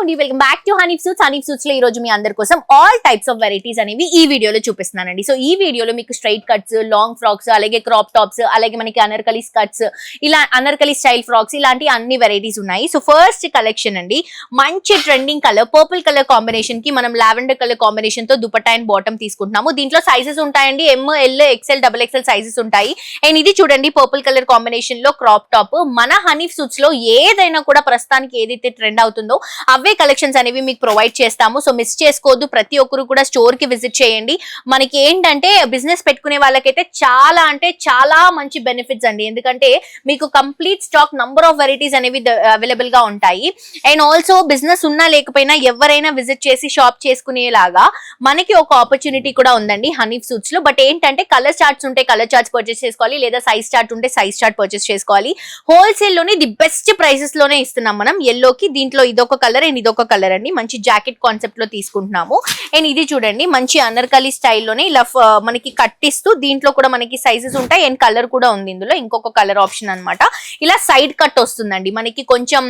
అండి, welcome back to Hanif suits. Hanif suits లో ఈ రోజు మీ అందరి కోసం ఆల్ టైప్స్ ఆఫ్ వెరైటీస్ అనేవి ఈ వీడియోలో చూపిస్తున్నానండి. సో ఈ వీడియోలో మీకు స్ట్రైట్ కట్స్, లాంగ్ ఫ్రాక్స్, అలాగే క్రాప్ టాప్స్, అలాగే మనకి అనర్కలి కట్స్, ఇలా అనర్కలి స్టైల్ ఫ్రాక్స్, ఇలాంటి అన్ని వెరైటీస్ ఉన్నాయి. సో ఫస్ట్ కలెక్షన్ అండి, మంచి trending colour purple colour combination కి మనం లావెండర్ కలర్ కాంబినేషన్ తో దుపట్టా అండ్ బాటమ్ తీసుకుంటున్నాము. దీంట్లో సైజెస్ ఉంటాయండి, M, L, XL, double XL sizes ఉంటాయి. అండ్ ఇది చూడండి పర్పుల్ కలర్ కాంబినేషన్ లో క్రాప్ టాప్. మన హనీఫ్ సూట్స్ లో ఏదైనా కూడా ప్రస్తుతానికి ఏదైతే ట్రెండ్ అవుతుందో అవే కలెక్షన్స్ అనేవి మీకు ప్రొవైడ్ చేస్తాము. సో మిస్ చేసుకోవద్దు, ప్రతి ఒక్కరు కూడా స్టోర్ కి విజిట్ చేయండి. మనకి ఏంటంటే బిజినెస్ పెట్టుకునే వాళ్ళకైతే చాలా అంటే చాలా మంచి బెనిఫిట్స్ అండి, ఎందుకంటే మీకు complete stock number of varieties అనేవి అవైలబుల్ గా ఉంటాయి. అండ్ ఆల్సో బిజినెస్ ఉన్నా లేకపోయినా ఎవరైనా విజిట్ చేసి షాప్ చేసుకునేలాగా మనకి ఒక ఆపర్చునిటీ కూడా ఉందండి హనీఫ్ సూట్స్ లో. బట్ ఏంటంటే కలర్ చార్ట్స్ ఉంటే కలర్ చార్ట్స్ పర్చేస్ చేసుకోవాలి, లేదా సైజ్ చార్ట్ ఉంటే సైజ్ చార్ట్ పర్చేస్ చేసుకోవాలి. హోల్సేల్ లోనే ది బెస్ట్ ప్రైసెస్ లోనే ఇస్తున్నాం మనం. ఎల్లోకి దీంట్లో ఇదొక కలర్ అండ్ ఇదొక కలర్ అండి, మంచి జాకెట్ కాన్సెప్ట్ లో తీసుకుంటున్నాము. అండ్ ఇది చూడండి మంచి అనర్కలి స్టైల్లోనే ఇలా మనకి కట్టిస్తూ దీంట్లో కూడా మనకి సైజెస్ ఉంటాయి అండ్ కలర్ కూడా ఉంది ఇందులో, ఇంకొక కలర్ ఆప్షన్ అన్నమాట. ఇలా సైడ్ కట్ వస్తుందండి మనకి, కొంచెం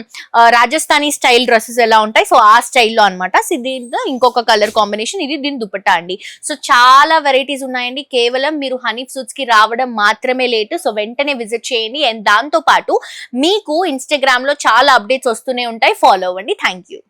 రాజస్థానీ స్టైల్ డ్రెస్సెస్ ఎలా ఉంటాయి సో ఆ స్టైల్లో అనమాట. సో దీంట్లో ఇంకొక కలర్ కాంబినేషన్, ఇది దీని దుపట్టా అండి. సో చాలా వెరైటీస్ ఉన్నాయండి, కేవలం మీరు హనీఫ్ సూట్స్ కి రావడం మాత్రమే లేట్. సో వెంటనే విజిట్ చేయండి. అండ్ దాంతో పాటు మీకు ఇన్స్టాగ్రామ్ లో చాలా అప్డేట్స్ వస్తూనే ఉంటాయి, ఫాలో అవ్వండి. Thank you.